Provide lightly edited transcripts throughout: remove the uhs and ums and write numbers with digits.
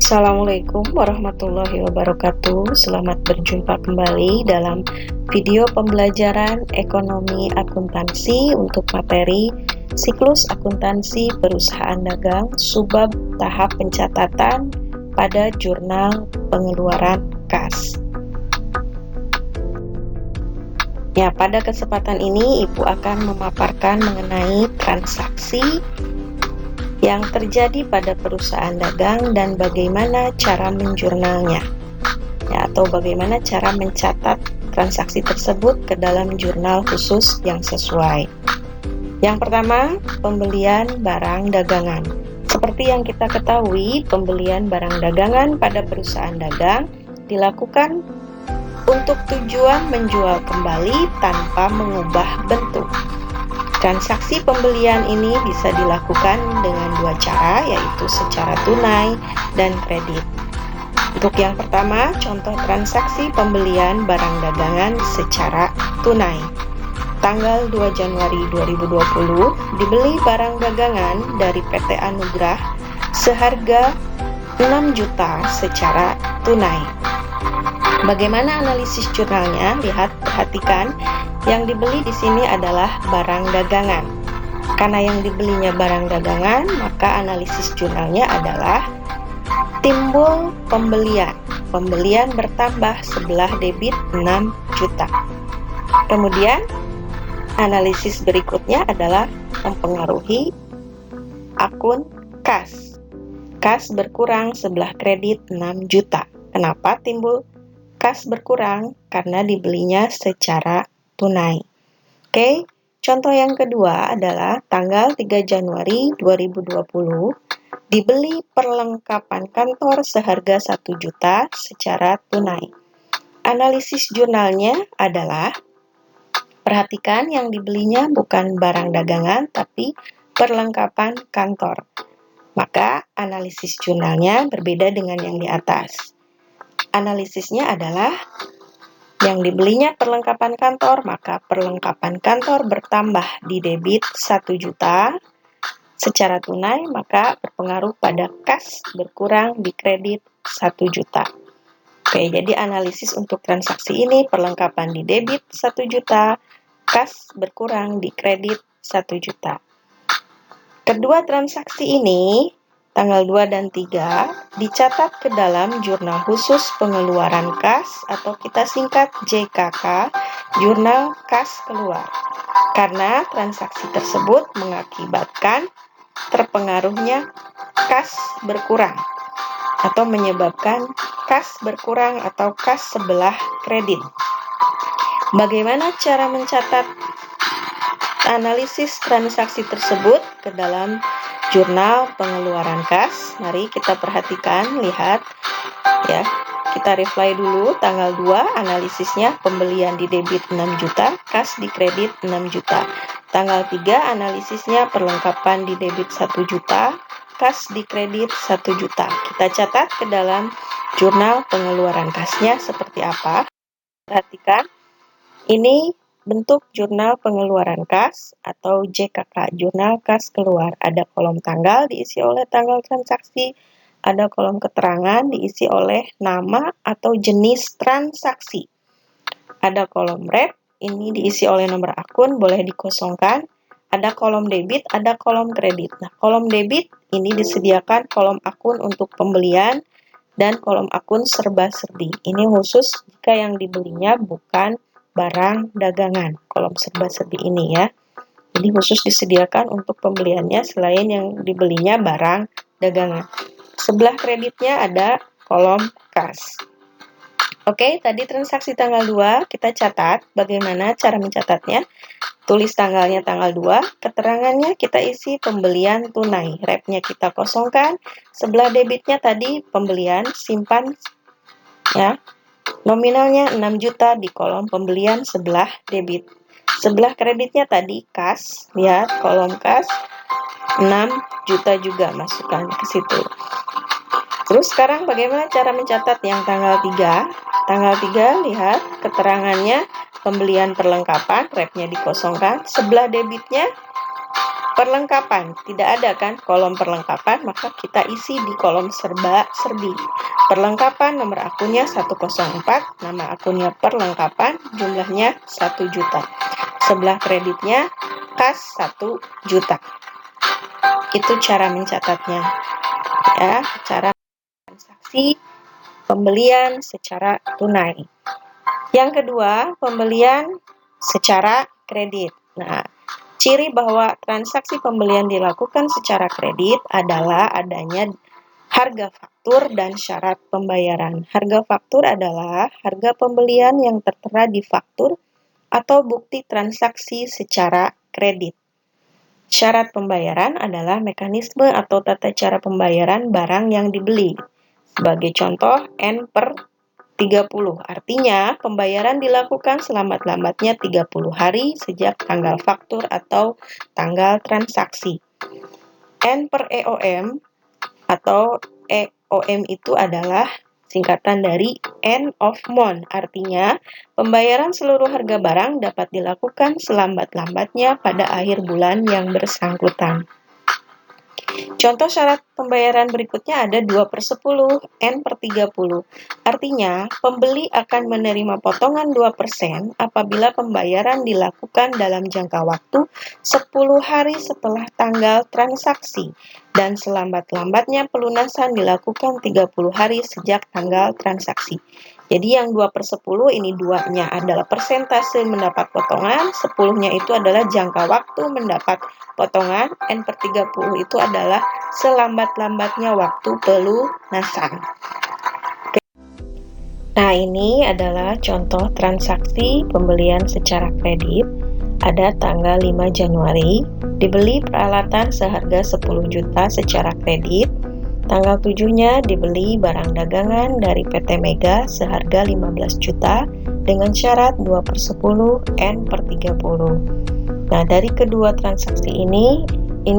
Assalamualaikum warahmatullahi wabarakatuh. Selamat berjumpa kembali dalam video pembelajaran ekonomi akuntansi untuk materi siklus akuntansi perusahaan dagang subbab tahap pencatatan pada jurnal pengeluaran kas. Ya, pada kesempatan ini Ibu akan memaparkan mengenai transaksi yang terjadi pada perusahaan dagang dan bagaimana cara menjurnalnya, ya, atau bagaimana cara mencatat transaksi tersebut ke dalam jurnal khusus yang sesuai. Yang pertama, pembelian barang dagangan. Seperti yang kita ketahui, pembelian barang dagangan pada perusahaan dagang dilakukan untuk tujuan menjual kembali tanpa mengubah bentuk. Transaksi pembelian ini bisa dilakukan dengan dua cara, yaitu secara tunai dan kredit. Untuk yang pertama, contoh transaksi pembelian barang dagangan secara tunai. Tanggal 2 Januari 2020, dibeli barang dagangan dari PT Anugrah seharga 6 juta secara tunai. Bagaimana analisis jurnalnya? Perhatikan. Yang dibeli di sini adalah barang dagangan. Karena yang dibelinya barang dagangan, maka analisis jurnalnya adalah timbul pembelian. Pembelian bertambah sebelah debit 6 juta. Kemudian, analisis berikutnya adalah mempengaruhi akun kas. Kas berkurang sebelah kredit 6 juta. Kenapa timbul kas berkurang? Karena dibelinya secara tunai. Oke, contoh yang kedua adalah tanggal 3 Januari 2020, dibeli perlengkapan kantor seharga 1 juta secara tunai. Analisis jurnalnya adalah, perhatikan yang dibelinya bukan barang dagangan, tapi perlengkapan kantor. Maka analisis jurnalnya berbeda dengan yang di atas. Analisisnya adalah yang dibelinya perlengkapan kantor, maka perlengkapan kantor bertambah di debit 1 juta secara tunai, maka berpengaruh pada kas berkurang di kredit 1 juta. Oke, jadi analisis untuk transaksi ini, perlengkapan di debit 1 juta, kas berkurang di kredit 1 juta. Kedua transaksi ini, tanggal 2 dan 3, dicatat ke dalam jurnal khusus pengeluaran kas atau kita singkat JKK, jurnal kas keluar. Karena transaksi tersebut mengakibatkan terpengaruhnya kas berkurang atau menyebabkan kas berkurang atau kas sebelah kredit. Bagaimana cara mencatat analisis transaksi tersebut ke dalam jurnal pengeluaran kas? Mari kita perhatikan, lihat ya. Kita reply dulu tanggal 2, analisisnya pembelian di debit 6 juta, kas di kredit 6 juta. Tanggal 3, analisisnya perlengkapan di debit 1 juta, kas di kredit 1 juta. Kita catat ke dalam jurnal pengeluaran kasnya seperti apa. Perhatikan, ini bentuk jurnal pengeluaran kas atau JKK, jurnal kas keluar. Ada kolom tanggal diisi oleh tanggal transaksi, ada kolom keterangan diisi oleh nama atau jenis transaksi. Ada kolom rep, ini diisi oleh nomor akun, boleh dikosongkan. Ada kolom debit, ada kolom kredit. Nah, kolom debit ini disediakan kolom akun untuk pembelian dan kolom akun serba-serbi. Ini khusus jika yang dibelinya bukan barang dagangan, kolom serba-serbi ini ya. Jadi khusus disediakan untuk pembeliannya selain yang dibelinya barang dagangan. Sebelah kreditnya ada kolom kas. Oke, tadi transaksi tanggal 2 kita catat. Bagaimana cara mencatatnya? Tulis tanggalnya tanggal 2, keterangannya kita isi pembelian tunai. Repnya kita kosongkan. Sebelah debitnya tadi pembelian, simpan ya. Nominalnya 6 juta di kolom pembelian sebelah debit. Sebelah kreditnya tadi kas, lihat kolom kas 6 juta juga masukkan ke situ. Terus sekarang bagaimana cara mencatat yang tanggal 3? Tanggal 3 lihat keterangannya pembelian perlengkapan, repnya dikosongkan. Sebelah debitnya Perlengkapan, tidak ada kan kolom perlengkapan, maka kita isi di kolom serba-serbi. Perlengkapan nomor akunnya 104, nama akunnya perlengkapan, jumlahnya 1 juta. Sebelah kreditnya kas 1 juta. Itu cara mencatatnya. Ya, cara transaksi pembelian secara tunai. Yang kedua, pembelian secara kredit. Nah, ciri bahwa transaksi pembelian dilakukan secara kredit adalah adanya harga faktur dan syarat pembayaran. Harga faktur adalah harga pembelian yang tertera di faktur atau bukti transaksi secara kredit. Syarat pembayaran adalah mekanisme atau tata cara pembayaran barang yang dibeli. Sebagai contoh, N/30. Artinya, pembayaran dilakukan selambat-lambatnya 30 hari sejak tanggal faktur atau tanggal transaksi. N/EOM atau EOM itu adalah singkatan dari end of month. Artinya, pembayaran seluruh harga barang dapat dilakukan selambat-lambatnya pada akhir bulan yang bersangkutan. Contoh syarat pembayaran berikutnya ada 2/10, N/30. Artinya, pembeli akan menerima potongan 2% apabila pembayaran dilakukan dalam jangka waktu 10 hari setelah tanggal transaksi dan selambat-lambatnya pelunasan dilakukan 30 hari sejak tanggal transaksi. Jadi yang 2/10 ini 2-nya adalah persentase mendapat potongan, 10-nya itu adalah jangka waktu mendapat potongan, N/30 itu adalah selambat-lambatnya waktu pelunasan. Nah, ini adalah contoh transaksi pembelian secara kredit. Ada tanggal 5 Januari, dibeli peralatan seharga 10 juta secara kredit. Tanggal 7-nya dibeli barang dagangan dari PT Mega seharga 15 juta dengan syarat 2/10 N/30. Nah, dari kedua transaksi ini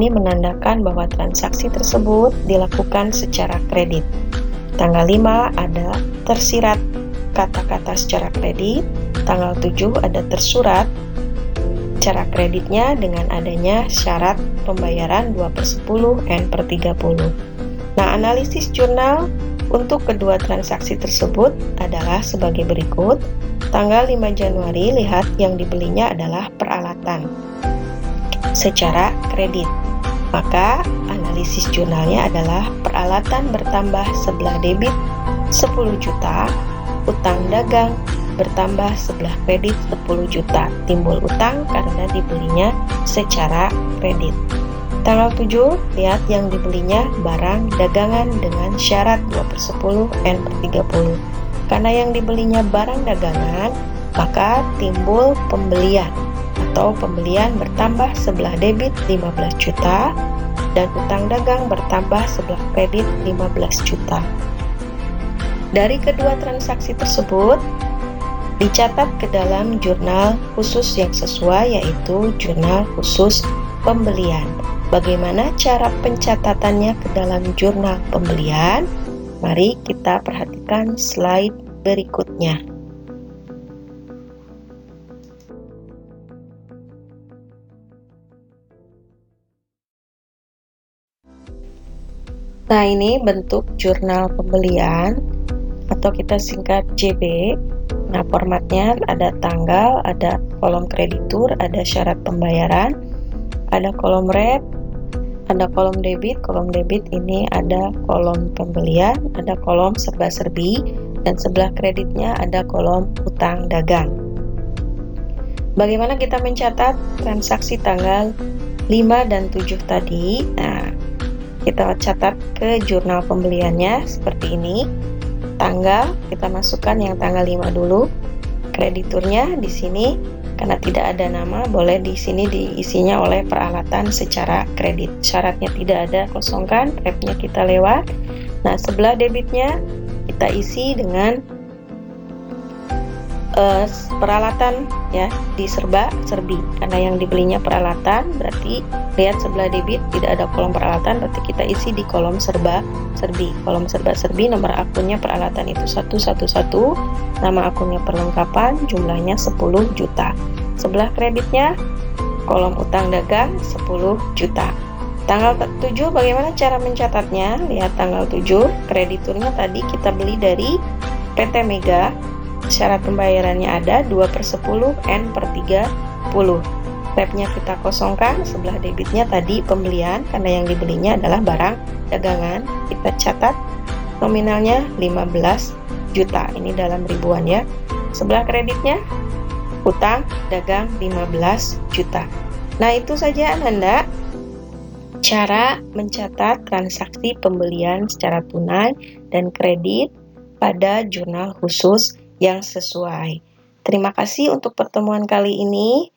menandakan bahwa transaksi tersebut dilakukan secara kredit. Tanggal 5 ada tersirat kata-kata secara kredit, tanggal 7 ada tersurat cara kreditnya dengan adanya syarat pembayaran 2/10 N/30. Nah, analisis jurnal untuk kedua transaksi tersebut adalah sebagai berikut. Tanggal 5 Januari, lihat yang dibelinya adalah peralatan secara kredit. Maka, analisis jurnalnya adalah peralatan bertambah sebelah debit 10 juta, utang dagang bertambah sebelah kredit 10 juta. Timbul utang karena dibelinya secara kredit. Tanggal 7, lihat yang dibelinya barang dagangan dengan syarat 2/10 N/30. Karena yang dibelinya barang dagangan, maka timbul pembelian atau pembelian bertambah sebelah debit 15 juta dan utang dagang bertambah sebelah kredit 15 juta. Dari kedua transaksi tersebut, dicatat ke dalam jurnal khusus yang sesuai, yaitu jurnal khusus pembelian. Bagaimana cara pencatatannya ke dalam jurnal pembelian? Mari kita perhatikan slide berikutnya. Nah, ini bentuk jurnal pembelian atau kita singkat JB. Nah, formatnya ada tanggal, ada kolom kreditur, ada syarat pembayaran, ada kolom rep, ada kolom debit. Kolom debit ini ada kolom pembelian, ada kolom serba-serbi, dan sebelah kreditnya ada kolom utang dagang. Bagaimana kita mencatat transaksi tanggal 5 dan 7 tadi? Nah, kita catat ke jurnal pembeliannya seperti ini. Tanggal kita masukkan yang tanggal 5 dulu. Krediturnya di sini karena tidak ada nama, boleh di sini diisinya oleh peralatan secara kredit. Syaratnya tidak ada, kosongkan, repnya kita lewat. Nah, sebelah debitnya kita isi dengan peralatan ya, di serba-serbi. Karena yang dibelinya peralatan, berarti lihat sebelah debit tidak ada kolom peralatan, berarti kita isi di kolom serba-serbi. Kolom serba-serbi nomor akunnya peralatan itu 111, nama akunnya perlengkapan, jumlahnya 10 juta. Sebelah kreditnya kolom utang dagang 10 juta. Tanggal 7 bagaimana cara mencatatnya? Lihat tanggal 7, krediturnya tadi kita beli dari PT Mega. Syarat pembayarannya ada 2/10 N per 30. Tabnya kita kosongkan, sebelah debitnya tadi pembelian, karena yang dibelinya adalah barang dagangan. Kita catat nominalnya 15 juta, ini dalam ribuan ya. Sebelah kreditnya utang dagang 15 juta. Nah, itu saja Ananda, cara mencatat transaksi pembelian secara tunai dan kredit pada jurnal khusus yang sesuai. Terima kasih untuk pertemuan kali ini.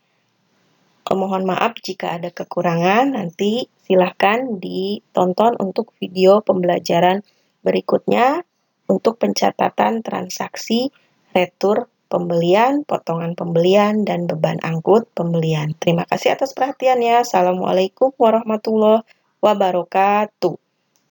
Mohon maaf jika ada kekurangan, nanti silahkan ditonton untuk video pembelajaran berikutnya untuk pencatatan transaksi retur pembelian, potongan pembelian, dan beban angkut pembelian. Terima kasih atas perhatiannya. Assalamualaikum warahmatullahi wabarakatuh.